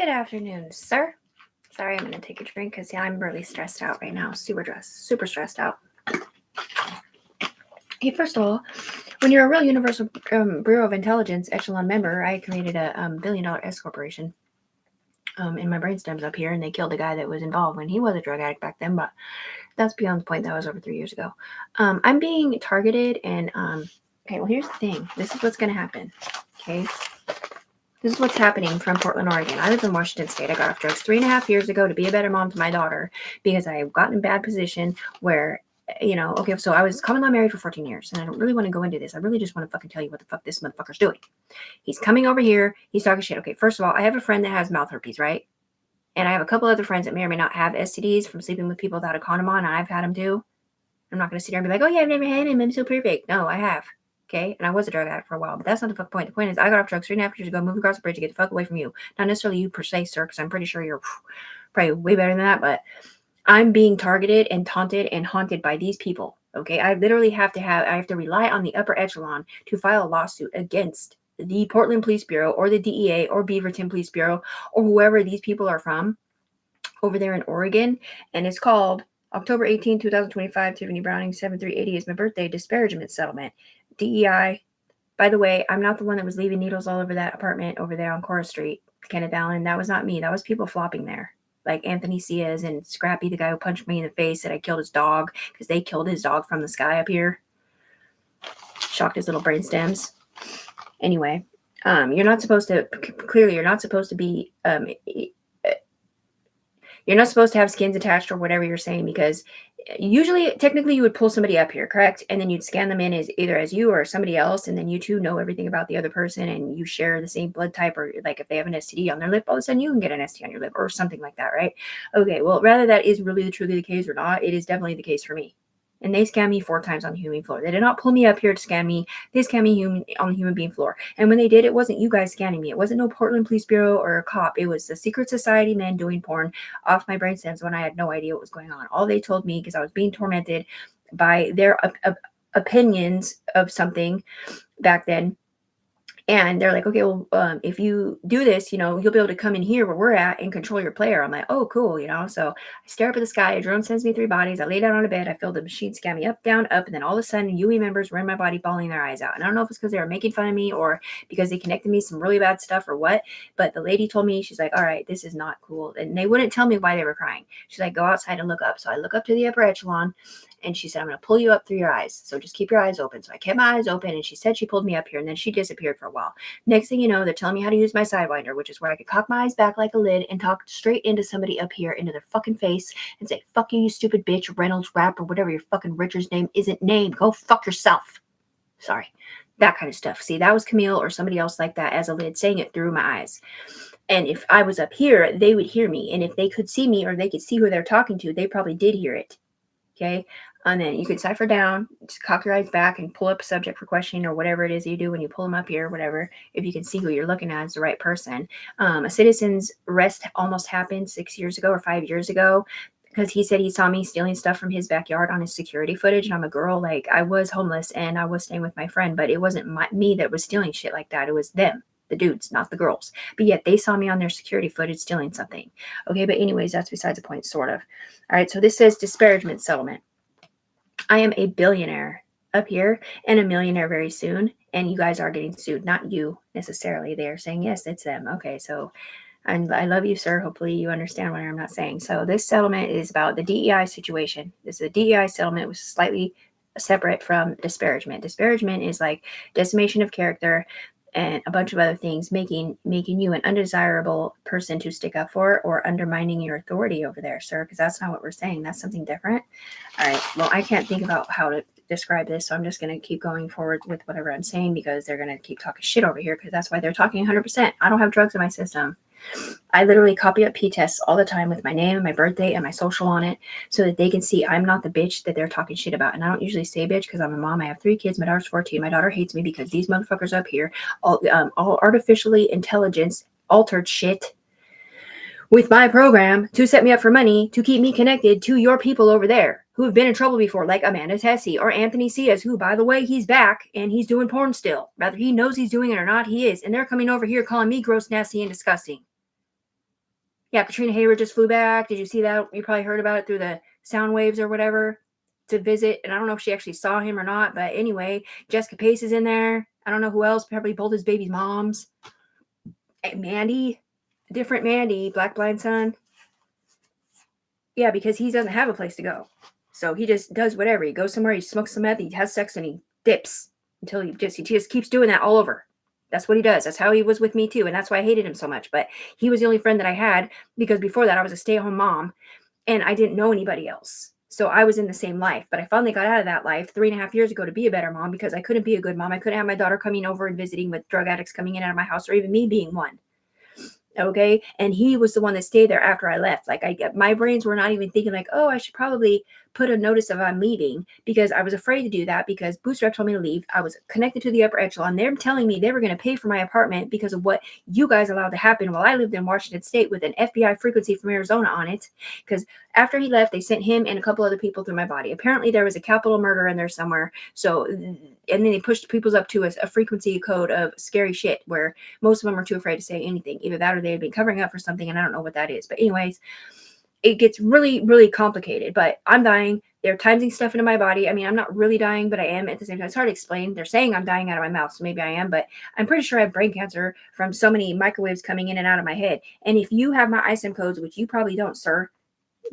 Good afternoon, sir. Sorry, I'm going to take a drink because I'm really stressed out right now. Super stressed out. Hey, first of all, when you're a real Universal Bureau of Intelligence echelon member, I created a $1 billion S corporation in my brainstem's up here, and they killed a guy that was involved when he was a drug addict back then, but that's beyond the point. That was over 3 years ago. I'm being targeted, and okay, well, here's the thing. This is what's going to happen, okay? This is what's happening from Portland, Oregon. I live in Washington State. I got off drugs 3.5 years ago to be a better mom to my daughter because I got in a bad position where, okay, so I was common law married for 14 years, and I don't really want to go into this. I really just want to fucking tell you what the fuck this motherfucker's doing. He's coming over here. He's talking shit. Okay, first of all, I have a friend that has mouth herpes, right? And I have a couple other friends that may or may not have STDs from sleeping with people without a condom on, and I've had them too. I'm not going to sit there and be like, oh, yeah, I've never had him. I'm so perfect. No, I have. Okay, and I was a drug addict for a while, but that's not the fuck point. The point is, I got off drugs 3.5 years ago, moved across the bridge to get the fuck away from you. Not necessarily you per se, sir, because I'm pretty sure you're probably way better than that, but I'm being targeted and taunted and haunted by these people. Okay, I literally have to rely on the upper echelon to file a lawsuit against the Portland Police Bureau or the DEA or Beaverton Police Bureau or whoever these people are from over there in Oregon, and it's called October 18, 2025, Tiffany Browning, 7380 is my birthday, disparagement settlement. DEI. By the way, I'm not the one that was leaving needles all over that apartment over there on Cora Street, Kenneth Allen. That was not me. That was people flopping there. Like Anthony Ciaz and Scrappy, the guy who punched me in the face, that I killed his dog because they killed his dog from the sky up here. Shocked his little brain stems. Anyway, you're not supposed to be you're not supposed to have skins attached or whatever you're saying, because usually, technically, you would pull somebody up here, correct? And then you'd scan them in as either as you or somebody else, and then you two know everything about the other person, and you share the same blood type, or like if they have an STD on their lip, all of a sudden you can get an STD on your lip or something like that, right? Okay, well, rather that is really truly the case or not, it is definitely the case for me. And they scanned me 4 times on the human floor. They did not pull me up here to scan me. They scanned me on the human being floor. And when they did, it wasn't you guys scanning me. It wasn't no Portland Police Bureau or a cop. It was the secret society men doing porn off my brain stems when I had no idea what was going on. All they told me, because I was being tormented by their opinions of something back then. And they're like, okay, well, if you do this, you'll be able to come in here where we're at and control your player. I'm like, oh, cool, So I stare up at the sky. A drone sends me 3 bodies. I lay down on a bed. I feel the machine scan me up, down, up. And then all of a sudden, UE members were in my body bawling their eyes out. And I don't know if it's because they were making fun of me or because they connected me some really bad stuff or what. But the lady told me, she's like, all right, this is not cool. And they wouldn't tell me why they were crying. She's like, go outside and look up. So I look up to the upper echelon. And she said, I'm going to pull you up through your eyes. So just keep your eyes open. So I kept my eyes open, and she said she pulled me up here, and then she disappeared for a while. Next thing you know, they're telling me how to use my Sidewinder, which is where I could cock my eyes back like a lid and talk straight into somebody up here, into their fucking face, and say, fuck you, you stupid bitch, Reynolds Rap, or whatever your fucking Richard's name isn't named. Go fuck yourself. Sorry. That kind of stuff. See, that was Camille or somebody else like that as a lid saying it through my eyes. And if I was up here, they would hear me. And if they could see me or they could see who they're talking to, they probably did hear it. Okay. And then you can cipher down, just cock your eyes back and pull up a subject for questioning or whatever it is you do when you pull them up here, whatever, if you can see who you're looking at is the right person. A citizen's arrest almost happened 6 years ago or 5 years ago because he said he saw me stealing stuff from his backyard on his security footage. And I'm a girl, like I was homeless and I was staying with my friend, but it wasn't me that was stealing shit like that. It was them. The dudes, not the girls. But yet they saw me on their security footage stealing something. Okay, but anyways, that's besides the point, sort of. All right, so this says disparagement settlement. I am a billionaire up here and a millionaire very soon, and you guys are getting sued. Not you necessarily. They are saying, yes, it's them. Okay, so and I love you, sir. Hopefully you understand what I'm not saying. So this settlement is about the DEI situation. This is a DEI settlement, which is slightly separate from disparagement. Disparagement is like decimation of character and a bunch of other things, making you an undesirable person to stick up for or undermining your authority over there, sir, because that's not what we're saying. That's something different. All right. Well, I can't think about how to describe this, so I'm just going to keep going forward with whatever I'm saying because they're going to keep talking shit over here because that's why they're talking 100%. I don't have drugs in my system. I literally copy up P-tests all the time with my name and my birthday and my social on it so that they can see I'm not the bitch that they're talking shit about. And I don't usually say bitch because I'm a mom. I have 3 kids. My daughter's 14. My daughter hates me because these motherfuckers up here, all artificially intelligence altered shit with my program to set me up for money to keep me connected to your people over there who have been in trouble before, like Amanda Tessie or Anthony Ciaz, who, by the way, he's back and he's doing porn still. Whether he knows he's doing it or not, he is. And they're coming over here calling me gross, nasty, and disgusting. Yeah, Katrina Hayward just flew back. Did you see that? You probably heard about it through the sound waves or whatever to visit. And I don't know if she actually saw him or not. But anyway, Jessica Pace is in there. I don't know who else. Probably both his baby's moms. And Mandy. Different Mandy. Black Blind Son. Yeah, because he doesn't have a place to go. So he just does whatever. He goes somewhere, he smokes some meth, he has sex, and he dips until he just keeps doing that all over. That's what he does. That's how he was with me too. And that's why I hated him so much. But he was the only friend that I had because before that I was a stay-at-home mom and I didn't know anybody else. So I was in the same life. But I finally got out of that life 3.5 years ago to be a better mom because I couldn't be a good mom. I couldn't have my daughter coming over and visiting with drug addicts coming in and out of my house or even me being one. Okay. And he was the one that stayed there after I left. Like my brains were not even thinking like, oh, I should probably put a notice of I'm leaving because I was afraid to do that because Bootstrap told me to leave. I was connected to the upper echelon. They're telling me they were going to pay for my apartment because of what you guys allowed to happen while I lived in Washington State with an FBI frequency from Arizona on it. Because after he left, they sent him and a couple other people through my body. Apparently there was a capital murder in there somewhere. So, and then they pushed people's up to a frequency code of scary shit where most of them are too afraid to say anything. Either that or they had been covering up for something and I don't know what that is. But anyways, it gets really, really complicated, but I'm dying. They're timesing stuff into my body. I mean, I'm not really dying, but I am at the same time. It's hard to explain. They're saying I'm dying out of my mouth, so maybe I am, but I'm pretty sure I have brain cancer from so many microwaves coming in and out of my head. And if you have my ISIM codes, which you probably don't, sir,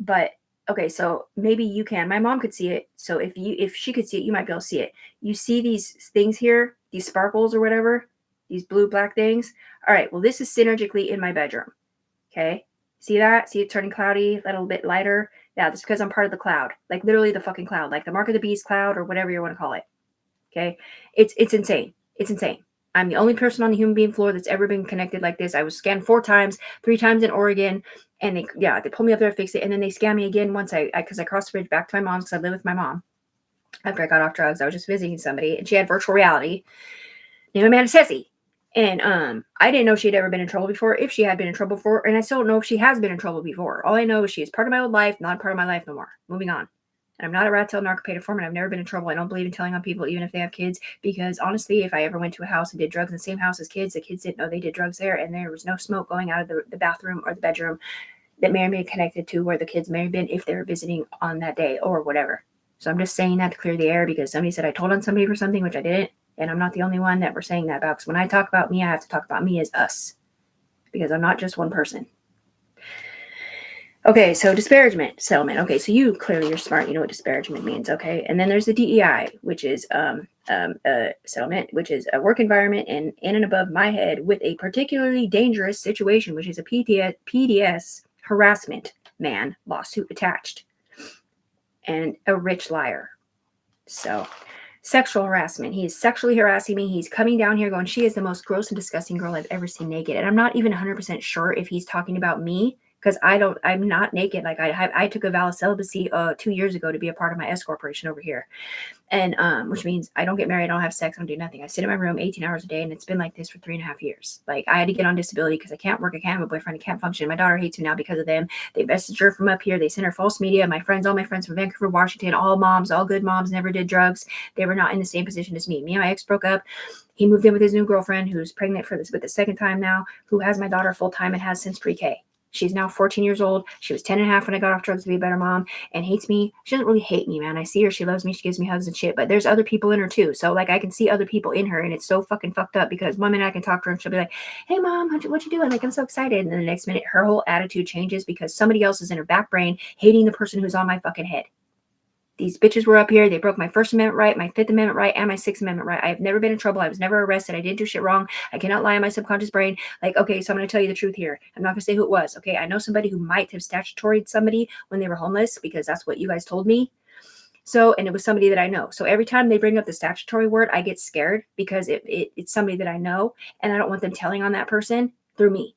but okay, so maybe you can. My mom could see it. So if she could see it, you might be able to see it. You see these things here, these sparkles or whatever, these blue, black things. All right, well, this is synergically in my bedroom. Okay. See that? See it turning cloudy, a little bit lighter? Yeah, that's because I'm part of the cloud. Like literally the fucking cloud, like the Mark of the Beast cloud or whatever you want to call it. Okay? It's insane. It's insane. I'm the only person on the human being floor that's ever been connected like this. I was scanned 4 times, 3 times in Oregon, and they pulled me up there to fix it, and then they scanned me again once because I crossed the bridge back to my mom's because I live with my mom. After I got off drugs, I was just visiting somebody, and she had virtual reality named Amanda Sessi. And I didn't know she'd ever been in trouble before, if she had been in trouble before, and I still don't know if she has been in trouble before. All I know is she is part of my old life, not part of my life no more. Moving on. And I'm not a rat tail narcopated foreman. I've never been in trouble. I don't believe in telling on people, even if they have kids, because honestly, if I ever went to a house and did drugs in the same house as kids, the kids didn't know they did drugs there, and there was no smoke going out of the bathroom or the bedroom that may have been connected to where the kids may have been if they were visiting on that day or whatever. So I'm just saying that to clear the air because somebody said I told on somebody for something, which I didn't. And I'm not the only one that we're saying that about. Because when I talk about me, I have to talk about me as us. Because I'm not just one person. Okay, so disparagement settlement. Okay, so you're smart. You know what disparagement means. Okay, and then there's the DEI, which is a settlement, which is a work environment in and above my head with a particularly dangerous situation, which is a PDS harassment man lawsuit attached. And a rich liar. So sexual harassment. He is sexually harassing me. He's coming down here going, she is the most gross and disgusting girl I've ever seen naked. And I'm not even 100% sure if he's talking about me because I'm not naked. Like I took a vow of celibacy 2 years ago to be a part of my S corporation over here. And which means I don't get married, I don't have sex, I don't do nothing. I sit in my room 18 hours a day, and it's been like this for 3.5 years. Like I had to get on disability because I can't work, I can't have a boyfriend, I can't function. My daughter hates me now because of them. They messaged her from up here, they sent her false media. All my friends from Vancouver, Washington, all moms, all good moms, never did drugs. They were not in the same position as me. Me and my ex broke up. He moved in with his new girlfriend, who's pregnant with the second time now, who has my daughter full time and has since pre-K. She's now 14 years old. She was 10 and a half when I got off drugs to be a better mom and hates me. She doesn't really hate me, man. I see her. She loves me. She gives me hugs and shit. But there's other people in her too. So like I can see other people in her and it's so fucking fucked up because one minute I can talk to her and she'll be like, hey mom, what you doing? Like I'm so excited. And then the next minute her whole attitude changes because somebody else is in her back brain hating the person who's on my fucking head. These bitches were up here. They broke my First Amendment right, my Fifth Amendment right, and my Sixth Amendment right. I have never been in trouble. I was never arrested. I didn't do shit wrong. I cannot lie in my subconscious brain. Like, okay, so I'm going to tell you the truth here. I'm not going to say who it was. Okay, I know somebody who might have statutoried somebody when they were homeless because that's what you guys told me. So, and it was somebody that I know. So every time they bring up the statutory word, I get scared because it's somebody that I know, and I don't want them telling on that person through me.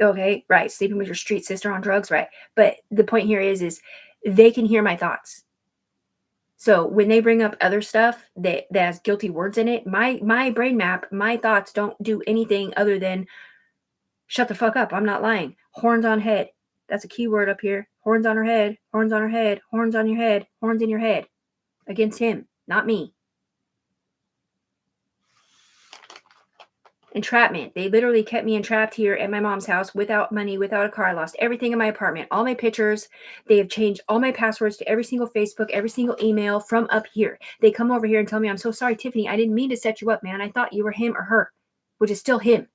Okay, right. Sleeping with your street sister on drugs, right? But the point here is they can hear my thoughts. So when they bring up other stuff that has guilty words in it, my brain map, my thoughts don't do anything other than shut the fuck up. I'm not lying. Horns on head. That's a key word up here. Horns on her head. Horns on her head. Horns on your head. Horns in your head. Against him, not me. Entrapment. They literally kept me entrapped here at my mom's house without money, without a car. I lost everything in my apartment, all my pictures. They have changed all my passwords to every single Facebook, every single email from up here. They come over here and tell me, I'm so sorry, Tiffany. I didn't mean to set you up, man. I thought you were him or her, which is still him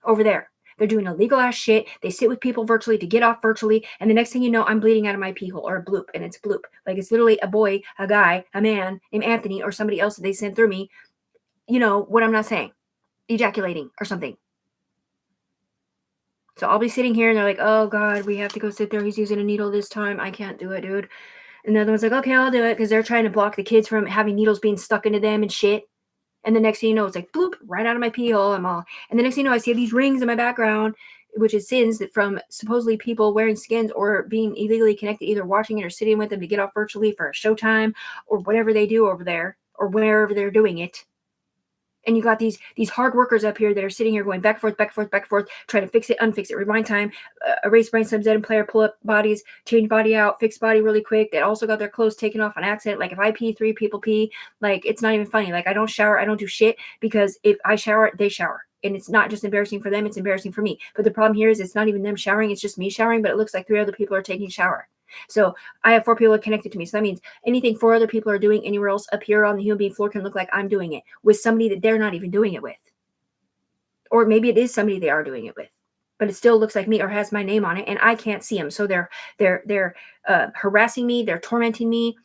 over there. They're doing illegal ass shit. They sit with people virtually to get off virtually. And the next thing you know, I'm bleeding out of my pee hole or a bloop. And it's bloop. Like it's literally a boy, a guy, a man named Anthony or somebody else that they sent through me. You know what I'm not saying. Ejaculating or something. So I'll be sitting here and they're like, oh God, we have to go sit there. He's using a needle this time. I can't do it, dude. And the other one's like, okay, I'll do it. Because they're trying to block the kids from having needles being stuck into them and shit. And the next thing you know, it's like, bloop, right out of my pee hole. And the next thing you know, I see these rings in my background, which is sins that from supposedly people wearing skins or being illegally connected, either watching it or sitting with them to get off virtually for a showtime or whatever they do over there or wherever they're doing it. And you got these hard workers up here that are sitting here going back and forth, back and forth, back and forth, trying to fix it, unfix it, rewind time, erase brain subs, edit player, pull up bodies, change body out, fix body really quick. They also got their clothes taken off on accident. Like if I pee, 3 people pee. Like it's not even funny. Like I don't shower, I don't do shit because if I shower, they shower. And it's not just embarrassing for them, it's embarrassing for me. But the problem here is it's not even them showering, it's just me showering, but it looks like 3 other people are taking a shower. So I have 4 people connected to me. So that means anything 4 other people are doing anywhere else up here on the human being floor can look like I'm doing it with somebody that they're not even doing it with. Or maybe it is somebody they are doing it with, but it still looks like me or has my name on it and I can't see them. So they're harassing me. They're tormenting me.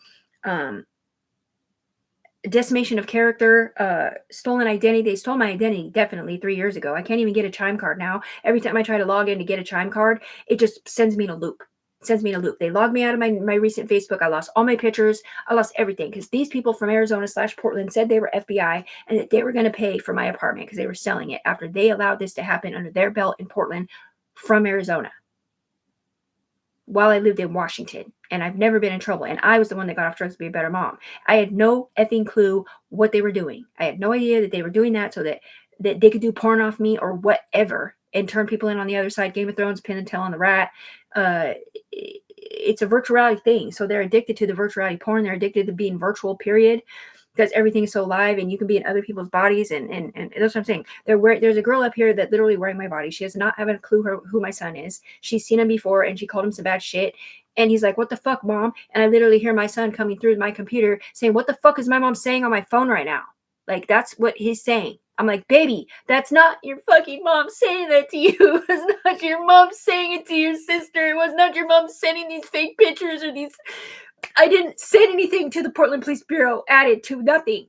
Decimation of character, stolen identity. They stole my identity definitely 3 years ago. I can't even get a chime card now. Every time I try to log in to get a chime card, it just sends me in a loop. They logged me out of my recent Facebook. I lost all my pictures. I lost everything because these people from Arizona/Portland said they were FBI and that they were going to pay for my apartment because they were selling it after they allowed this to happen under their belt in Portland from Arizona while I lived in Washington. And I've never been in trouble. And I was the one that got off drugs to be a better mom. I had no effing clue what they were doing. I had no idea that they were doing that so that they could do porn off me or whatever and turn people in on the other side. Game of Thrones, Penn and Teller on the Rat. It's a virtual reality thing. So they're addicted to the virtual reality porn. They're addicted to being virtual, period. Because everything is so live and you can be in other people's bodies. And that's what I'm saying. There's a girl up here that literally wearing my body. She does not have a clue who my son is. She's seen him before and she called him some bad shit. And he's like, what the fuck, mom? And I literally hear my son coming through my computer saying, what the fuck is my mom saying on my phone right now? Like, that's what he's saying. I'm like, baby, that's not your fucking mom saying that to you. It's not your mom saying it to your sister. It was not your mom sending these fake pictures or these. I didn't send anything to the Portland Police Bureau, added to nothing.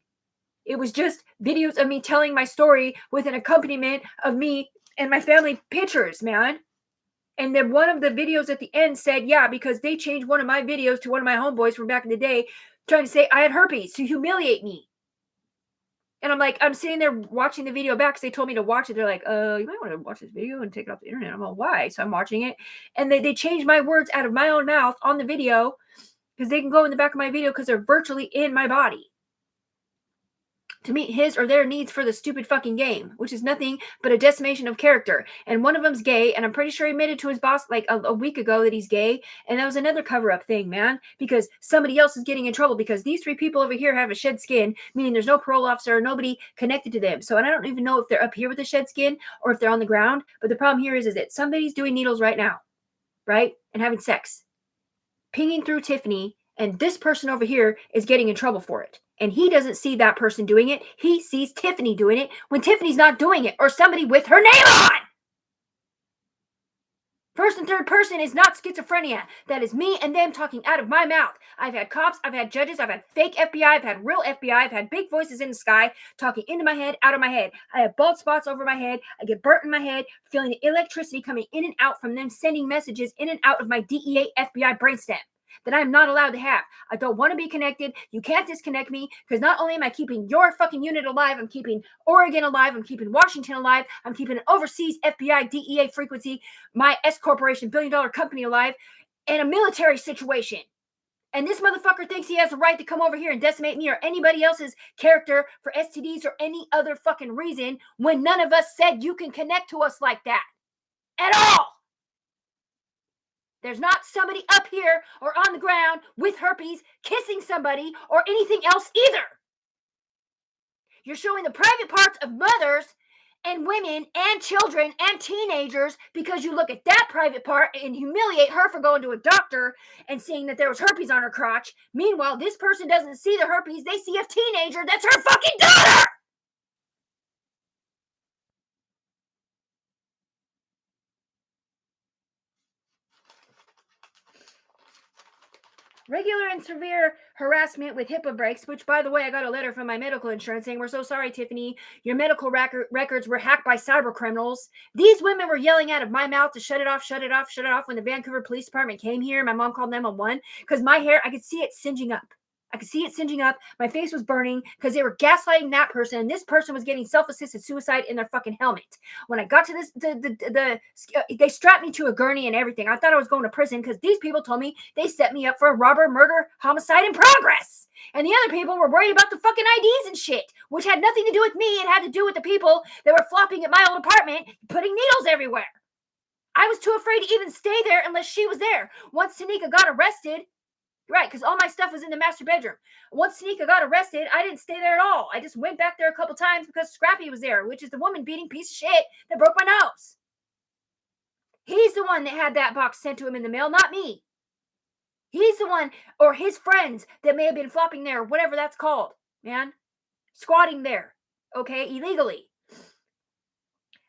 It was just videos of me telling my story with an accompaniment of me and my family pictures, man. And then one of the videos at the end said, yeah, because they changed one of my videos to one of my homeboys from back in the day, trying to say I had herpes to humiliate me. And I'm like, I'm sitting there watching the video back because they told me to watch it. They're like, you might want to watch this video and take it off the internet. I'm like, why? So I'm watching it. And they changed my words out of my own mouth on the video because they can go in the back of my video because they're virtually in my body to meet his or their needs for the stupid fucking game, which is nothing but a decimation of character. And one of them's gay, and I'm pretty sure he admitted to his boss like a week ago that he's gay, and that was another cover-up thing, man, because somebody else is getting in trouble because these 3 people over here have a shed skin, meaning there's no parole officer or nobody connected to them. So, and I don't even know if they're up here with a shed skin or if they're on the ground, but the problem here is that somebody's doing needles right now, right, and having sex, pinging through Tiffany, and this person over here is getting in trouble for it. And he doesn't see that person doing it. He sees Tiffany doing it when Tiffany's not doing it, or somebody with her name on. First and third person is not schizophrenia. That is me and them talking out of my mouth. I've had cops, I've had judges, I've had fake FBI, I've had real FBI, I've had big voices in the sky talking into my head, out of my head. I have bald spots over my head. I get burnt in my head, feeling the electricity coming in and out from them sending messages in and out of my DEA FBI brainstem that I'm not allowed to have. I don't want to be connected. You can't disconnect me because not only am I keeping your fucking unit alive, I'm keeping Oregon alive, I'm keeping Washington alive, I'm keeping an overseas FBI, DEA frequency, my S Corporation billion-dollar company alive, and a military situation. And this motherfucker thinks he has a right to come over here and decimate me or anybody else's character for STDs or any other fucking reason when none of us said you can connect to us like that at all. There's not somebody up here or on the ground with herpes kissing somebody or anything else either. You're showing the private parts of mothers and women and children and teenagers because you look at that private part and humiliate her for going to a doctor and seeing that there was herpes on her crotch. Meanwhile, this person doesn't see the herpes. They see a teenager that's her fucking daughter. Regular and severe harassment with HIPAA breaks, which, by the way, I got a letter from my medical insurance saying, we're so sorry, Tiffany. Your medical records were hacked by cyber criminals. These women were yelling out of my mouth to shut it off, shut it off, shut it off when the Vancouver Police Department came here. My mom called 911 because my hair, I could see it singeing up. I could see it singeing up. My face was burning because they were gaslighting that person, and this person was getting self-assisted suicide in their fucking helmet. When I got to this, they strapped me to a gurney and everything. I thought I was going to prison because these people told me they set me up for a robber, murder, homicide in progress. And the other people were worried about the fucking IDs and shit, which had nothing to do with me. It had to do with the people that were flopping at my old apartment, putting needles everywhere. I was too afraid to even stay there unless she was there. Once Tanika got arrested, right, because all my stuff was in the master bedroom. Once Tanika got arrested, I didn't stay there at all. I just went back there a couple times because Scrappy was there, which is the woman beating piece of shit that broke my nose. He's the one that had that box sent to him in the mail, not me. He's the one, or his friends that may have been flopping there, whatever that's called, man. Squatting there, okay, illegally.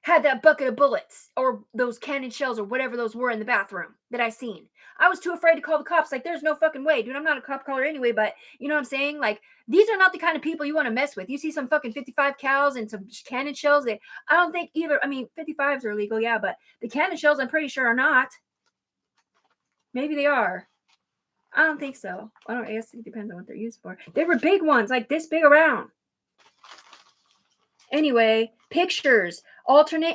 Had that bucket of bullets or those cannon shells or whatever those were in the bathroom that I seen. I was too afraid to call the cops. Like, there's no fucking way. Dude, I'm not a cop caller anyway, but you know what I'm saying? Like, these are not the kind of people you want to mess with. You see some fucking 55 cals and some cannon shells that I don't think either. I mean, 55s are illegal, yeah, but the cannon shells I'm pretty sure are not. Maybe they are. I don't think so. I guess it depends on what they're used for. They were big ones, like this big around. Anyway, pictures. Artificial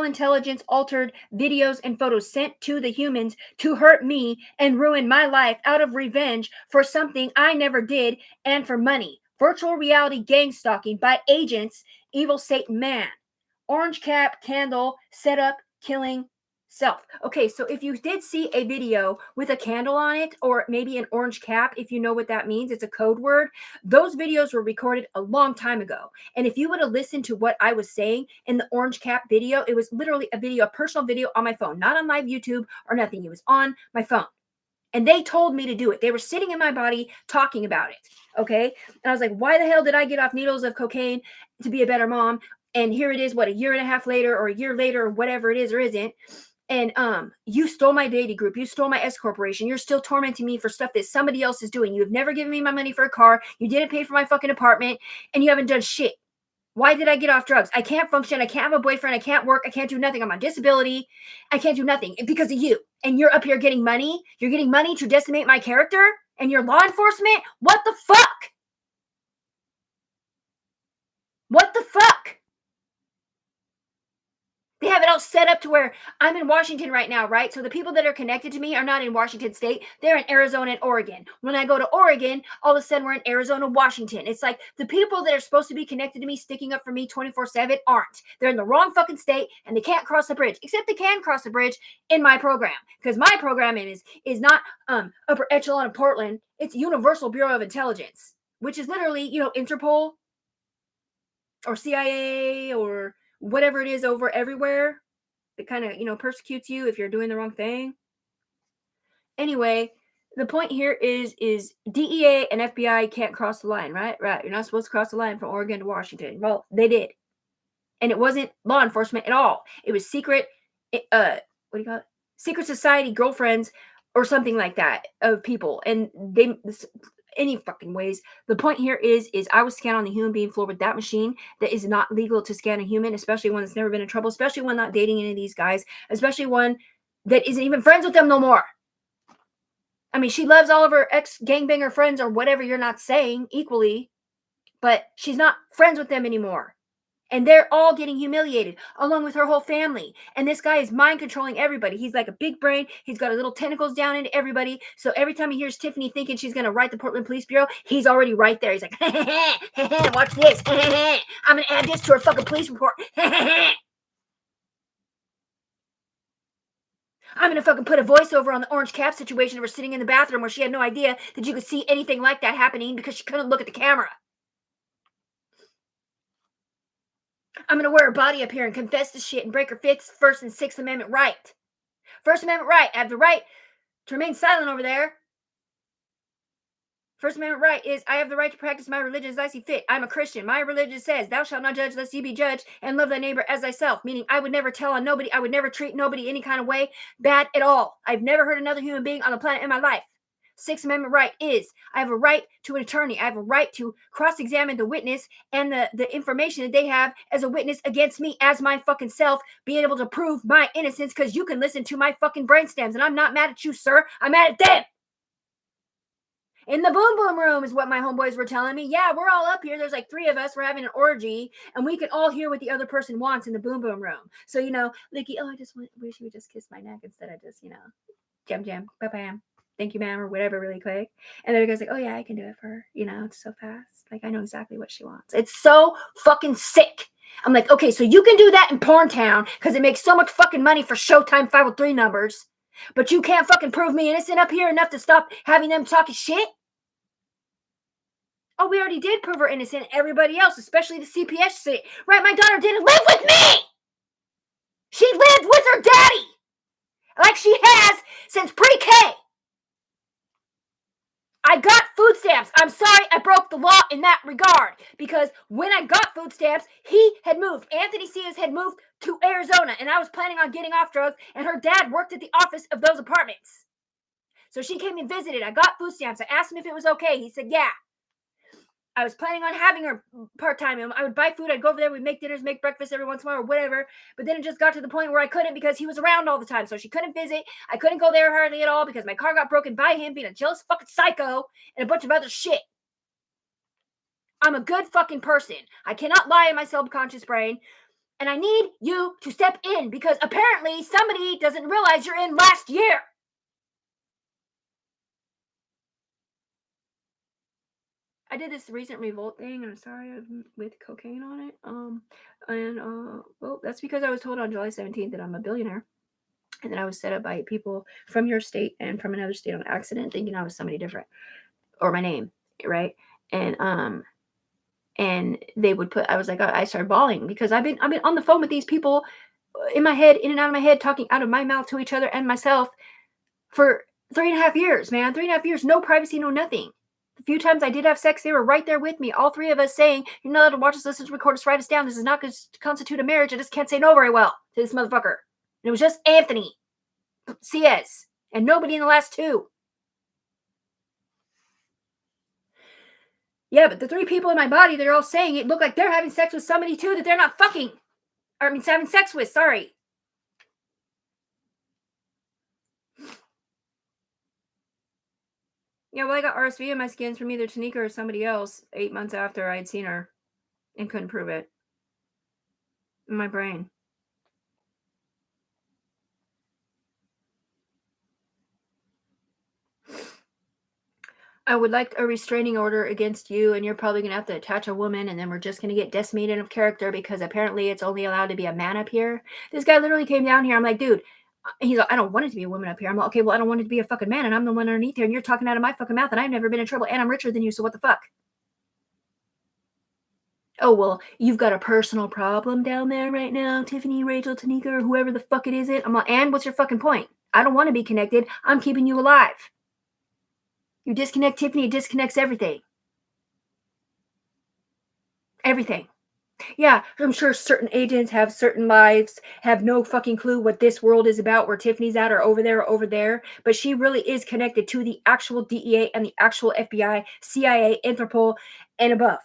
intelligence altered videos and photos sent to the humans to hurt me and ruin my life out of revenge for something I never did and for money. Virtual reality gang stalking by agents, evil Satan man. Orange cap, candle, setup, killing, self. Okay, so if you did see a video with a candle on it, or maybe an orange cap, if you know what that means, it's a code word. Those videos were recorded a long time ago. And if you would have listened to what I was saying in the orange cap video, it was literally a video, a personal video on my phone, not on live YouTube or nothing. It was on my phone. And they told me to do it. They were sitting in my body talking about it. Okay. And I was like, why the hell did I get off needles of cocaine to be a better mom? And here it is, what, a year and a half later or a year later or whatever it is or isn't. And you stole my dating group. You stole my S corporation. You're still tormenting me for stuff that somebody else is doing. You've never given me my money for a car. You didn't pay for my fucking apartment. And you haven't done shit. Why did I get off drugs? I can't function. I can't have a boyfriend. I can't work. I can't do nothing. I'm on disability. I can't do nothing because of you. And you're up here getting money. You're getting money to decimate my character. And you're law enforcement. What the fuck? What the fuck? They have it all set up to where I'm in Washington right now, right? So the people that are connected to me are not in Washington State. They're in Arizona and Oregon. When I go to Oregon, all of a sudden we're in Arizona, Washington. It's like the people that are supposed to be connected to me, sticking up for me 24/7 aren't. They're in the wrong fucking state and they can't cross the bridge, except they can cross the bridge in my program. Because my program is not upper echelon of Portland. It's Universal Bureau of Intelligence, which is literally, Interpol or CIA or whatever it is over everywhere that kind of, persecutes you if you're doing the wrong thing. Anyway, the point here is DEA and FBI can't cross the line, right? Right. You're not supposed to cross the line from Oregon to Washington. Well, they did. And it wasn't law enforcement at all. It was secret, what do you call it? Secret society girlfriends or something like that of people. And any fucking ways. The point here is I was scanned on the human being floor with that machine that is not legal to scan a human, especially one that's never been in trouble, especially one not dating any of these guys, especially one that isn't even friends with them no more. I mean, she loves all of her ex-gangbanger friends or whatever you're not saying equally, but she's not friends with them anymore. And they're all getting humiliated along with her whole family. And this guy is mind controlling everybody. He's like a big brain. He's got a little tentacles down into everybody. So every time he hears Tiffany thinking she's going to write the Portland Police Bureau, he's already right there. He's like, watch this. I'm going to add this to her fucking police report. I'm going to fucking put a voiceover on the orange cap situation of her sitting in the bathroom where she had no idea that you could see anything like that happening because she couldn't look at the camera. I'm going to wear her body up here and confess to shit and break her fifth, First, and Sixth Amendment right. First Amendment right. I have the right to remain silent over there. First Amendment right is I have the right to practice my religion as I see fit. I'm a Christian. My religion says, thou shalt not judge lest ye be judged, and love thy neighbor as thyself. Meaning I would never tell on nobody. I would never treat nobody any kind of way bad at all. I've never hurt another human being on the planet in my life. Sixth Amendment right is I have a right to an attorney. I have a right to cross-examine the witness and the information that they have as a witness against me as my fucking self, being able to prove my innocence because you can listen to my fucking brainstems. And I'm not mad at you, sir. I'm mad at them. In the boom boom room is what my homeboys were telling me. Yeah, we're all up here. There's like 3 of us. We're having an orgy, and we can all hear what the other person wants in the boom boom room. So, Licky, I just wish you would just kiss my neck instead of just, jam, bam, thank you, ma'am, or whatever really quick. And then the guy's like, oh, yeah, I can do it for her. It's so fast. Like, I know exactly what she wants. It's so fucking sick. I'm like, okay, so you can do that in Porn Town because it makes so much fucking money for Showtime 503 numbers. But you can't fucking prove me innocent up here enough to stop having them talking shit? Oh, we already did prove her innocent. Everybody else, especially the CPS, say, right, my daughter didn't live with me. She lived with her daddy. Like she has since pre-K. I got food stamps. I'm sorry I broke the law in that regard. Because when I got food stamps, he had moved. Anthony Cias had moved to Arizona. And I was planning on getting off drugs. And her dad worked at the office of those apartments. So she came and visited. I got food stamps. I asked him if it was okay. He said, yeah. I was planning on having her part-time. I would buy food. I'd go over there. We'd make dinners, make breakfast every once in a while or whatever. But then it just got to the point where I couldn't because he was around all the time. So she couldn't visit. I couldn't go there hardly at all because my car got broken by him being a jealous fucking psycho and a bunch of other shit. I'm a good fucking person. I cannot lie in my subconscious brain. And I need you to step in because apparently somebody doesn't realize you're in last year. I did this recent revolt thing, and I'm sorry with cocaine on it. Well, that's because I was told on July 17th that I'm a billionaire, and that I was set up by people from your state and from another state on accident, thinking I was somebody different, or my name, right? And they would put. I was like, I started bawling because I've been on the phone with these people in my head, in and out of my head, talking out of my mouth to each other and myself for 3.5 years, man. 3.5 years, no privacy, no nothing. The few times I did have sex, they were right there with me. All 3 of us saying, you're not allowed to watch us, listen to, record us, write us down. This is not going to constitute a marriage. I just can't say no very well to this motherfucker. And it was just Anthony Cias and nobody in the last 2. Yeah, but the 3 people in my body, they're all saying it looked like they're having sex with somebody too that they're not fucking. Or, having sex with, sorry. Yeah, well, I got RSV in my skins from either Tanika or somebody else 8 months after I'd seen her and couldn't prove it. In my brain. I would like a restraining order against you, and you're probably going to have to attach a woman, and then we're just going to get decimated of character because apparently it's only allowed to be a man up here. This guy literally came down here. I'm like, dude, he's like, I don't want it to be a woman up here. I'm like, okay, well, I don't want it to be a fucking man, and I'm the one underneath here, and you're talking out of my fucking mouth, and I've never been in trouble, and I'm richer than you, so what the fuck? Oh, well, you've got a personal problem down there right now, Tiffany, Rachel, Tanika, or whoever the fuck it is. I'm like, and what's your fucking point? I don't want to be connected. I'm keeping you alive. You disconnect Tiffany, it disconnects everything. Everything. Yeah, I'm sure certain agents have certain lives, have no fucking clue what this world is about, where Tiffany's at or over there, but she really is connected to the actual DEA and the actual FBI, CIA, Interpol, and above.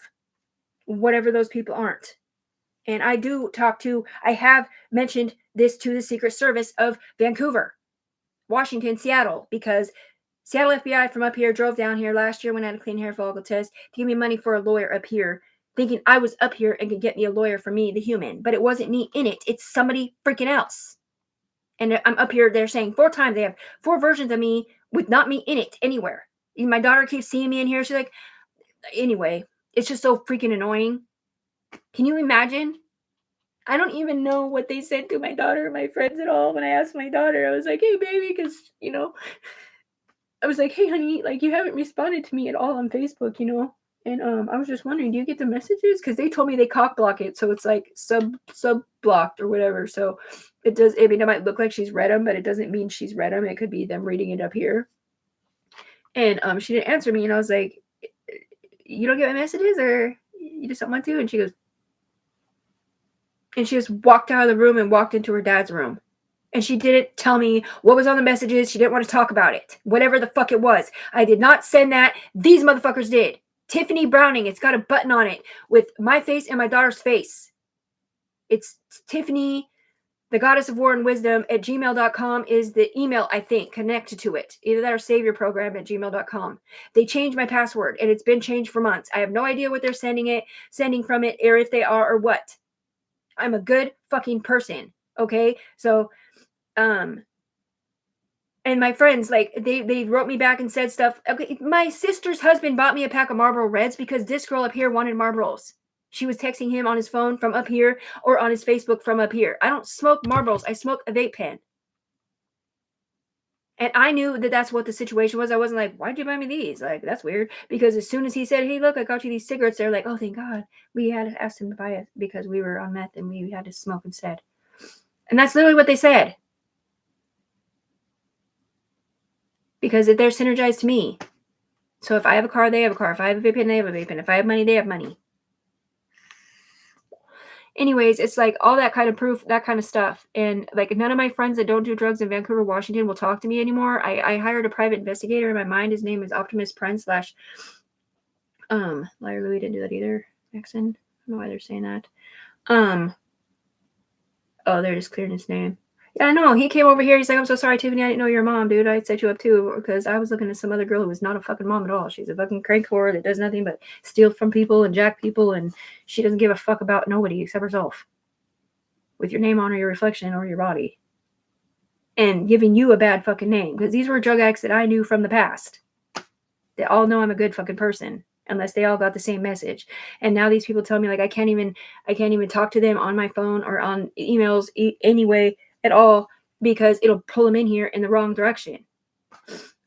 Whatever those people aren't. And I have mentioned this to the Secret Service of Vancouver, Washington, Seattle, because Seattle FBI from up here drove down here last year when I had a clean hair follicle test to give me money for a lawyer up here, thinking I was up here and could get me a lawyer for me, the human. But it wasn't me in it. It's somebody freaking else. And I'm up here, they're saying 4 times. They have 4 versions of me with not me in it anywhere. And my daughter keeps seeing me in here. She's like, anyway, it's just so freaking annoying. Can you imagine? I don't even know what they said to my daughter and my friends at all. When I asked my daughter, I was like, hey, baby, because, I was like, hey, honey, like, you haven't responded to me at all on Facebook, And I was just wondering, do you get the messages? Because they told me they cock block it, so it's like sub blocked or whatever. So it does. I mean, it might look like she's read them, but it doesn't mean she's read them. It could be them reading it up here. And she didn't answer me, and I was like, "You don't get my messages, or you just don't want to?" And she goes, and she just walked out of the room and walked into her dad's room. And she didn't tell me what was on the messages. She didn't want to talk about it. Whatever the fuck it was. I did not send that. These motherfuckers did. Tiffany Browning. It's got a button on it with my face and my daughter's face. It's Tiffany, the goddess of war and wisdom at gmail.com is the email, I think, connected to it. Either that or saviorprogram at gmail.com. They changed my password, and it's been changed for months. I have no idea what they're sending from it, or if they are, or what. I'm a good fucking person. Okay? So, and my friends, like, they wrote me back and said stuff. Okay, my sister's husband bought me a pack of Marlboro Reds because this girl up here wanted Marlboros. She was texting him on his phone from up here or on his Facebook from up here. I don't smoke Marlboros. I smoke a vape pen. And I knew that that's what the situation was. I wasn't like, why'd you buy me these? Like, that's weird. Because as soon as he said, hey, look, I got you these cigarettes, they're like, oh, thank God. We had asked him to buy it because we were on meth and we had to smoke instead. And that's literally what they said. Because they're synergized to me. So if I have a car, they have a car. If I have a vape pen, they have a vape pen. If I have money, they have money. Anyways, it's like all that kind of proof, that kind of stuff. And like none of my friends that don't do drugs in Vancouver, Washington will talk to me anymore. I hired a private investigator in my mind. His name is Optimus Prime / Liar Louie didn't do that either. Jackson. I don't know why they're saying that. Oh, they're just clearing his name. Yeah, I know. He came over here. He's like, I'm so sorry, Tiffany. I didn't know you're a mom, dude. I set you up too because I was looking at some other girl who was not a fucking mom at all. She's a fucking crank whore that does nothing but steal from people and jack people, and she doesn't give a fuck about nobody except herself. With your name on or your reflection or your body. And giving you a bad fucking name. Because these were drug addicts that I knew from the past. They all know I'm a good fucking person. Unless they all got the same message. And now these people tell me like I can't even talk to them on my phone or on emails anyway at all because it'll pull them in here in the wrong direction.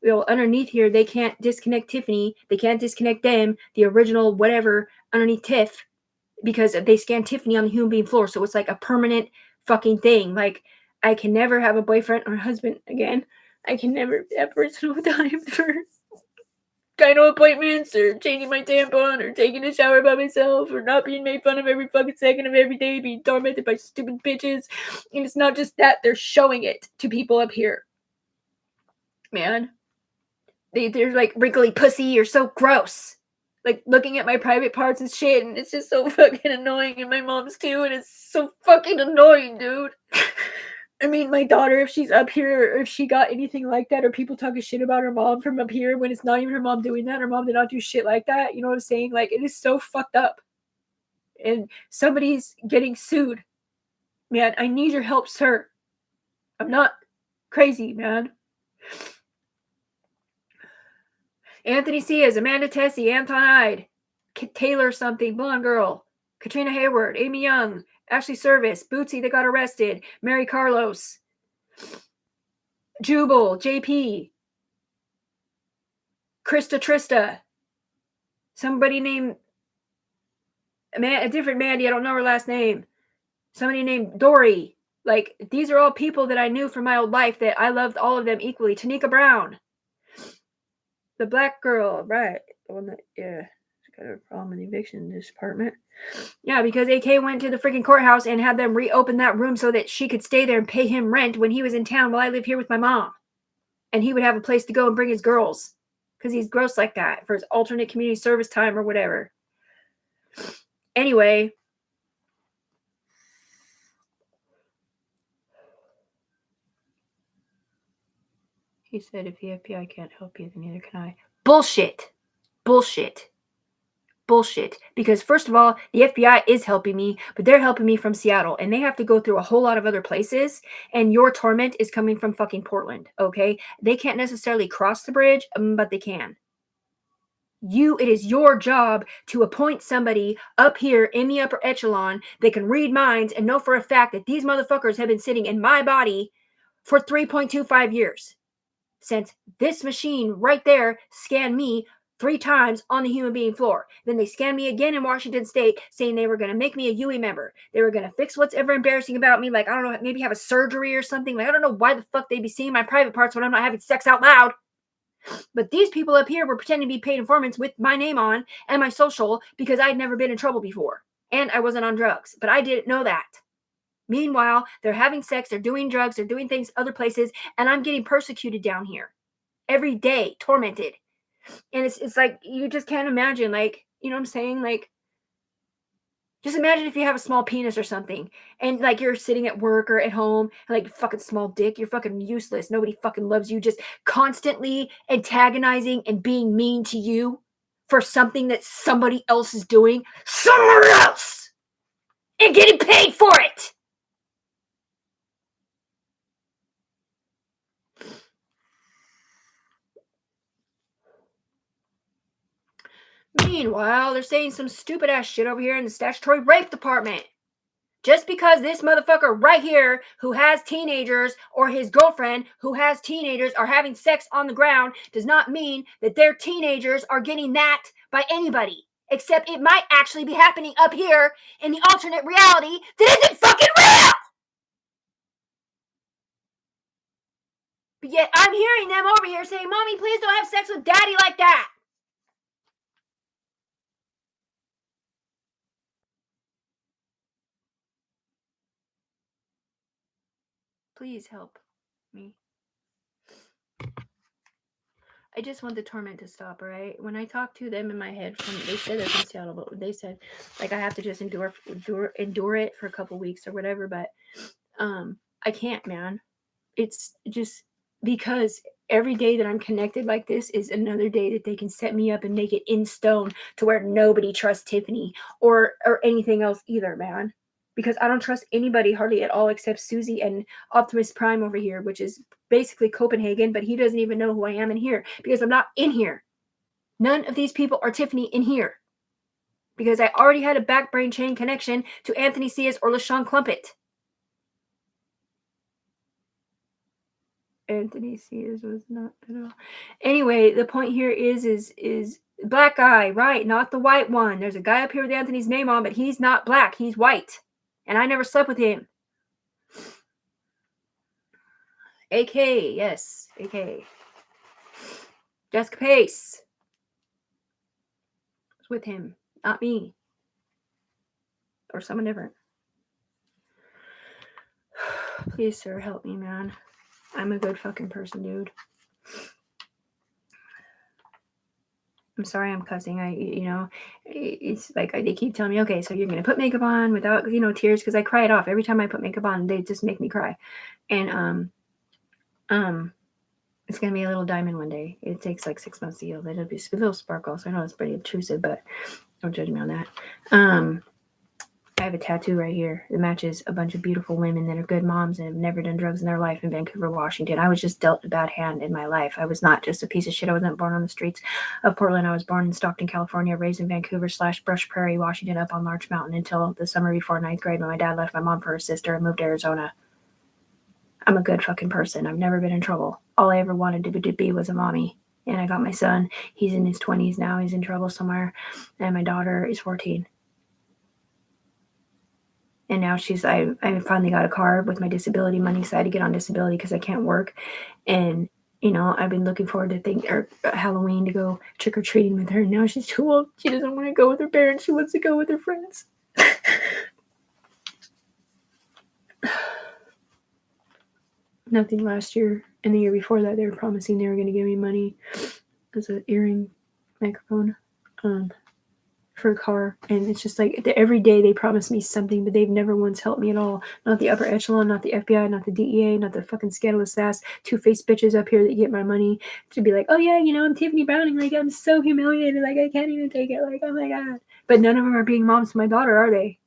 Well, underneath here, they can't disconnect Tiffany. They can't disconnect them, the original whatever, underneath Tiff, because they scan Tiffany on the human being floor. So it's like a permanent fucking thing. Like, I can never have a boyfriend or husband again. I can never have personal time for gyno appointments or changing my tampon or taking a shower by myself or not being made fun of every fucking second of every day, being tormented by stupid bitches. And it's not just that, they're showing it to people up here. Man. They're like, wrinkly pussy, you're so gross. Like, looking at my private parts and shit, and it's just so fucking annoying, and my mom's too, and it's so fucking annoying, dude. I mean, my daughter, if she's up here, or if she got anything like that, or people talking shit about her mom from up here when it's not even her mom doing that, her mom did not do shit like that, you know what I'm saying? Like, it is so fucked up. And somebody's getting sued. Man, I need your help, sir. I'm not crazy, man. Anthony Ciaz, Amanda Tessie, Anton Ide, Taylor something, blonde girl, Katrina Hayward, Amy Young, Ashley Service, Bootsy that got arrested, Mary Carlos, Jubal, JP, Krista Trista, somebody named a different Mandy, I don't know her last name, somebody named Dory. Like, these are all people that I knew from my old life that I loved all of them equally. Tanika Brown. The black girl, right? The one that, yeah, she's got a problem in the eviction department. Yeah, because AK went to the freaking courthouse and had them reopen that room so that she could stay there and pay him rent when he was in town while I live here with my mom. And he would have a place to go and bring his girls. Because he's gross like that for his alternate community service time or whatever. Anyway. He said, if the FBI can't help you, then neither can I. Bullshit. Bullshit. Bullshit. Because first of all, the FBI is helping me, but they're helping me from Seattle. And they have to go through a whole lot of other places. And your torment is coming from fucking Portland. Okay? They can't necessarily cross the bridge, but they can. It is your job to appoint somebody up here in the upper echelon that can read minds and know for a fact that these motherfuckers have been sitting in my body for 3.25 years. Since this machine right there scanned me 3 times on the human being floor. Then they scanned me again in Washington State, saying they were going to make me a UE member. They were going to fix what's ever embarrassing about me. Like, I don't know, maybe have a surgery or something. Like, I don't know why the fuck they'd be seeing my private parts when I'm not having sex out loud. But these people up here were pretending to be paid informants with my name on and my social because I'd never been in trouble before. And I wasn't on drugs. But I didn't know that. Meanwhile, they're having sex, they're doing drugs, they're doing things other places, and I'm getting persecuted down here. Every day, tormented. And it's like, you just can't imagine, like, you know what I'm saying? Like, just imagine if you have a small penis or something, and like you're sitting at work or at home, and like fucking small dick, you're fucking useless. Nobody fucking loves you, just constantly antagonizing and being mean to you for something that somebody else is doing somewhere else and getting paid for it. Meanwhile, they're saying some stupid ass shit over here in the statutory rape department. Just because this motherfucker right here who has teenagers or his girlfriend who has teenagers are having sex on the ground does not mean that their teenagers are getting that by anybody. Except it might actually be happening up here in the alternate reality that isn't fucking real! But yet I'm hearing them over here saying, Mommy, please don't have sex with Daddy like that! Please help me. I just want the torment to stop, right? When I talk to them in my head, they said they're from Seattle, but they said like I have to just endure it for a couple weeks or whatever. But I can't, man. It's just because every day that I'm connected like this is another day that they can set me up and make it in stone to where nobody trusts Tiffany or anything else either, man. Because I don't trust anybody hardly at all except Susie and Optimus Prime over here, which is basically Copenhagen, but he doesn't even know who I am in here because I'm not in here. None of these people are Tiffany in here because I already had a back brain chain connection to Anthony Cias or LaShawn Clumpett. Anthony Cias was not at all. Anyway, the point here is black guy, right? Not the white one. There's a guy up here with Anthony's name on, but he's not black. He's white. And I never slept with him. AK, yes, AK. Jessica Pace was with him, not me. Or someone different. Please, sir, help me, man. I'm a good fucking person, dude. I'm sorry I'm cussing. It's like they keep telling me, okay, so you're going to put makeup on without, tears, because I cry it off. Every time I put makeup on, they just make me cry. And it's going to be a little diamond one day. It takes like 6 months to heal. It'll be a little sparkle, so I know it's pretty obtrusive, but don't judge me on that. I have a tattoo right here that matches a bunch of beautiful women that are good moms and have never done drugs in their life in Vancouver, Washington. I was just dealt a bad hand in my life. I was not just a piece of shit. I wasn't born on the streets of Portland. I was born in Stockton, California, raised in Vancouver / Brush Prairie, Washington, up on Larch Mountain until the summer before 9th grade when my dad left my mom for her sister and moved to Arizona. I'm a good fucking person. I've never been in trouble. All I ever wanted to be was a mommy. And I got my son. He's in his 20s now. He's in trouble somewhere. And my daughter is 14. And now I finally got a car with my disability money, so I had to get on disability because I can't work. And, I've been looking forward to Halloween to go trick-or-treating with her. And now she's too old. She doesn't want to go with her parents. She wants to go with her friends. Nothing last year. And the year before that, they were promising they were going to give me money as an earring microphone. For a car, and it's just like every day they promise me something, but they've never once helped me at all. Not the upper echelon, not the FBI, not the DEA, not the fucking scandalous ass two-faced bitches up here that get my money to be like, oh yeah, I'm Tiffany Browning, like I'm so humiliated, like I can't even take it, like oh my god. But none of them are being moms to my daughter, are they?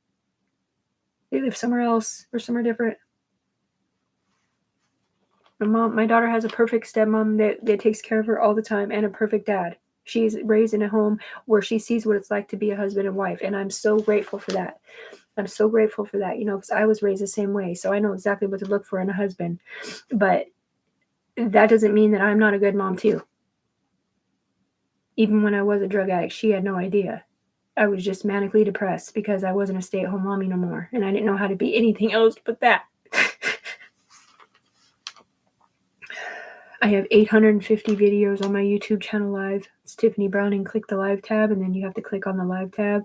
They live somewhere else or somewhere different. My daughter has a perfect stepmom that takes care of her all the time, and a perfect dad. She's raised in a home where she sees what it's like to be a husband and wife. And I'm so grateful for that. I'm so grateful for that, because I was raised the same way. So I know exactly what to look for in a husband. But that doesn't mean that I'm not a good mom too. Even when I was a drug addict, she had no idea. I was just manically depressed because I wasn't a stay-at-home mommy no more, and I didn't know how to be anything else but that. I have 850 videos on my YouTube channel live. It's Tiffany Browning. Click the live tab, and then you have to click on the live tab.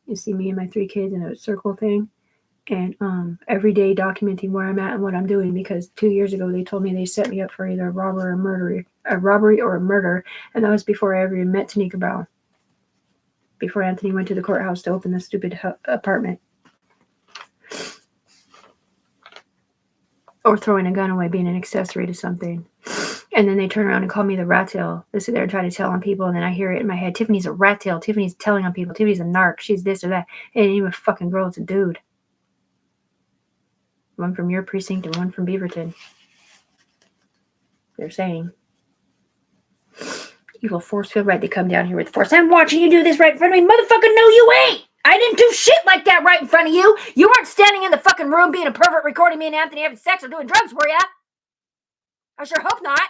You see me and my 3 kids in a circle thing. And every day documenting where I'm at and what I'm doing, because 2 years ago they told me they set me up for either a robbery or a murder, and that was before I ever even met Tanika Brown. Before Anthony went to the courthouse to open the stupid apartment. Or throwing a gun away, being an accessory to something. And then they turn around and call me the rat tail. They sit there and try to tell on people, and then I hear it in my head, Tiffany's a rat tail. Tiffany's telling on people. Tiffany's a narc. She's this or that. It ain't even a fucking girl. It's a dude. One from your precinct and one from Beaverton. They're saying. You will force field right to come down here with force. I'm watching you do this right in front of me. Motherfucker, no you ain't. I didn't do shit like that right in front of you. You weren't standing in the fucking room being a pervert recording me and Anthony having sex or doing drugs, were ya? I sure hope not.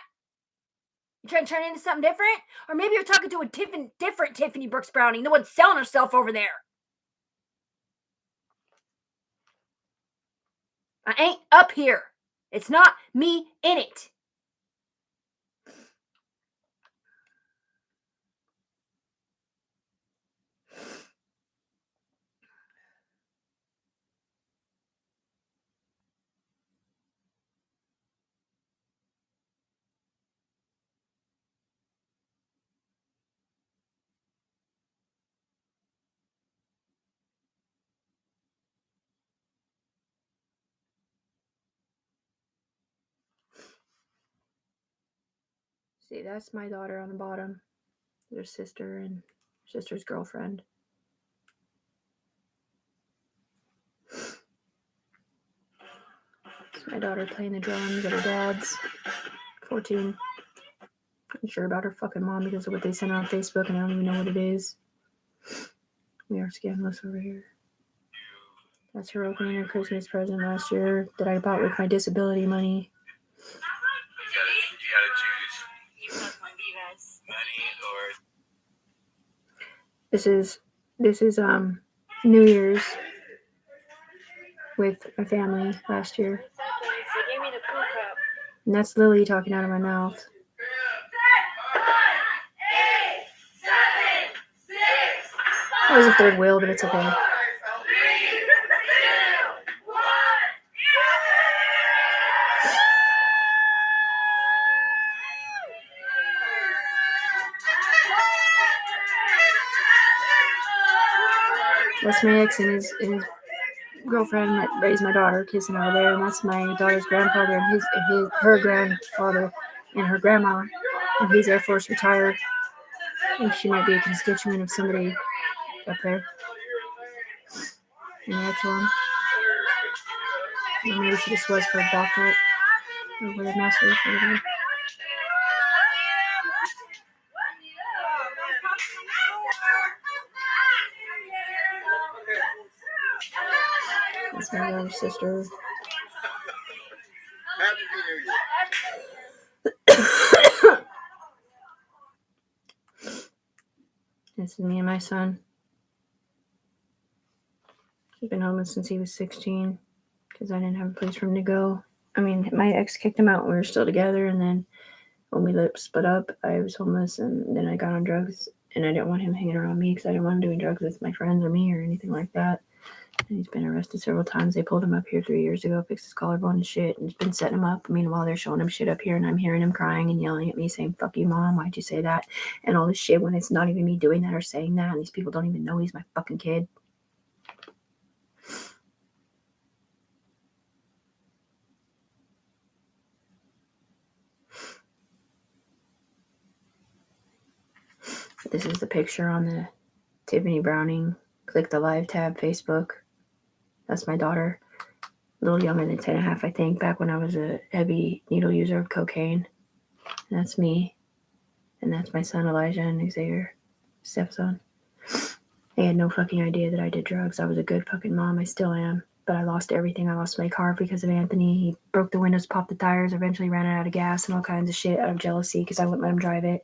You trying to turn into something different? Or maybe you're talking to a different Tiffany Brooks Browning. The one selling herself over there. I ain't up here. It's not me in it. See, that's my daughter on the bottom. Their sister and sister's girlfriend. It's my daughter playing the drums at her dad's. 14. I'm sure about her fucking mom because of what they sent on Facebook, and I don't even know what it is. We are scandalous over here. That's her opening her Christmas present last year that I bought with my disability money. This is New Year's with my family last year. And that's Lily talking out of my mouth. That was a third wheel, but it's okay. That's my ex and his girlfriend raised my daughter, kissing over there, and that's my daughter's grandfather and her grandfather and her grandma, and he's Air Force retired, and she might be a constituent of somebody up there in the next one. Or maybe she just was for a doctorate or with a master's or whatever. That's my little sister. This is me and my son. He's been homeless since he was 16 because I didn't have a place for him to go. I mean, my ex kicked him out when we were still together, and then when we split up, I was homeless, and then I got on drugs, and I didn't want him hanging around me because I didn't want him doing drugs with my friends or me or anything like that. And he's been arrested several times. They pulled him up here 3 years ago, fixed his collarbone and shit, and it's been setting him up. Meanwhile, they're showing him shit up here, and I'm hearing him crying and yelling at me, saying, "Fuck you, Mom, why'd you say that?" And all this shit when it's not even me doing that or saying that, and these people don't even know he's my fucking kid. This is the picture on the Tiffany Browning. Click the live tab, Facebook. That's my daughter. A little younger than 10 and a half, I think, back when I was a heavy needle user of cocaine. And that's me. And that's my son, Elijah, and Xavier, stepson. They had no fucking idea that I did drugs. I was a good fucking mom. I still am. But I lost everything. I lost my car because of Anthony. He broke the windows, popped the tires, eventually ran out of gas and all kinds of shit out of jealousy because I wouldn't let him drive it.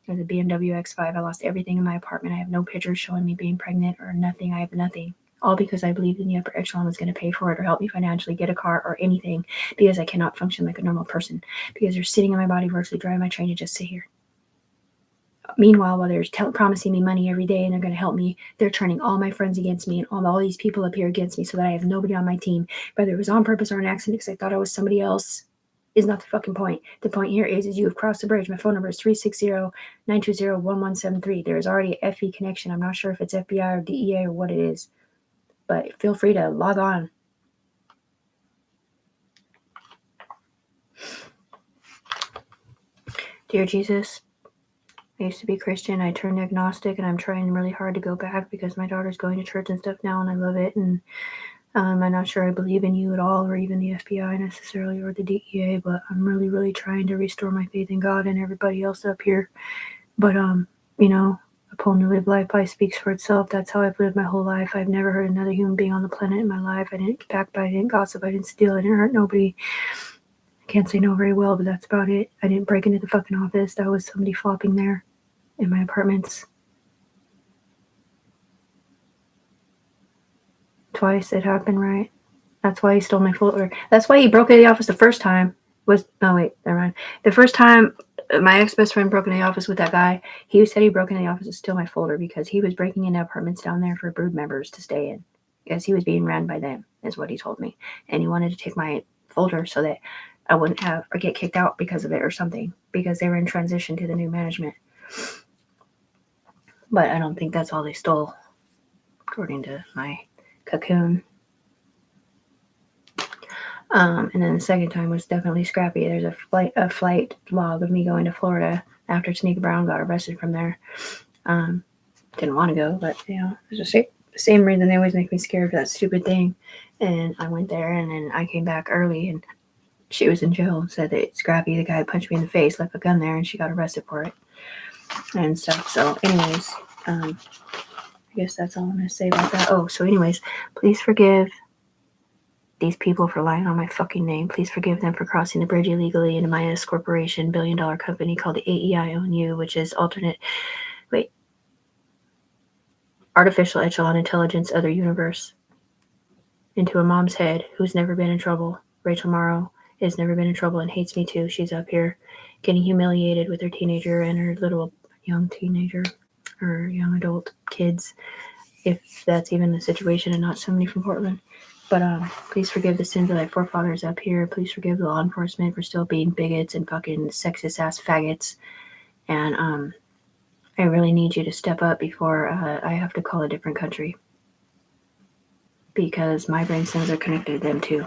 There's a BMW X5. I lost everything in my apartment. I have no pictures showing me being pregnant or nothing. I have nothing. All because I believed in the upper echelon was going to pay for it or help me financially get a car or anything, because I cannot function like a normal person, because they're sitting in my body virtually driving my train to just sit here. Meanwhile, while they're promising me money every day and they're going to help me, they're turning all my friends against me and all these people up here against me so that I have nobody on my team, whether it was on purpose or an accident because I thought I was somebody else. Is not the fucking point. The point here is you have crossed the bridge. My phone number is 360-920-1173. There is already a FE connection. I'm not sure if it's FBI or DEA or what it is, but feel free to log on. Dear Jesus, I used to be Christian. I turned agnostic, and I'm trying really hard to go back because my daughter's going to church and stuff now, and I love it. And I'm not sure I believe in you at all, or even the FBI necessarily, or the DEA, but I'm really, really trying to restore my faith in God and everybody else up here. But, you know, a poem to live life by speaks for itself. That's how I've lived my whole life. I've never hurt another human being on the planet in my life. I didn't backbite, I didn't gossip, I didn't steal, I didn't hurt nobody. I can't say no very well, but that's about it. I didn't break into the fucking office. That was somebody flopping there in my apartments. Twice it happened, right? That's why he stole my folder. That's why he broke into the office the first time. Never mind. The first time my ex-best friend broke into the office with that guy, he said he broke into the office to steal my folder because he was breaking into apartments down there for brood members to stay in. Because he was being ran by them, is what he told me. And he wanted to take my folder so that I wouldn't have or get kicked out because of it or something, because they were in transition to the new management. But I don't think that's all they stole, according to my cocoon. And then the second time was definitely scrappy. There's a flight log of me going to Florida after Tanika Brown got arrested from there. Didn't want to go, but it's the same reason they always make me scared for that stupid thing. And I went there, and then I came back early, and she was in jail and said that Scrappy, the guy who punched me in the face, left a gun there, and she got arrested for it and stuff. So, anyways, I guess that's all I'm going to say about that. Oh, so anyways, please forgive these people for lying on my fucking name. Please forgive them for crossing the bridge illegally into my S corporation, billion-dollar company called the AEIONU, which is Artificial Echelon Intelligence Other Universe, into a mom's head who's never been in trouble. Rachel Morrow has never been in trouble and hates me too. She's up here getting humiliated with her teenager and her little young teenager or young adult kids, if that's even the situation, and not somebody from Portland. But please forgive the sins of thy forefathers up here. Please forgive the law enforcement for still being bigots and fucking sexist ass faggots. And I really need you to step up before I have to call a different country, because my brain cells are connected to them too.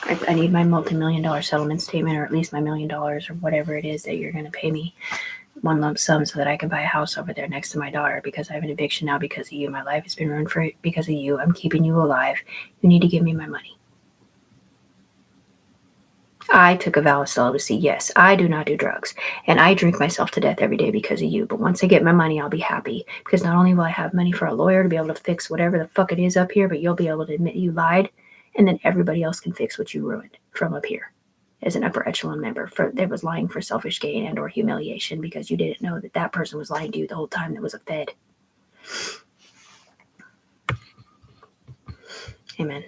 I need my multi-million-dollar settlement statement, or at least my $1 million or whatever it is that you're going to pay me, one lump sum, so that I can buy a house over there next to my daughter, because I have an eviction now because of you. My life has been ruined because of you. I'm keeping you alive. You need to give me my money. I took a vow of celibacy. Yes, I do not do drugs, and I drink myself to death every day because of you. But once I get my money, I'll be happy, because not only will I have money for a lawyer to be able to fix whatever the fuck it is up here, but you'll be able to admit you lied, and then everybody else can fix what you ruined from up here as an upper echelon member that was lying for selfish gain and or humiliation, because you didn't know that that person was lying to you the whole time that was a fed. Amen.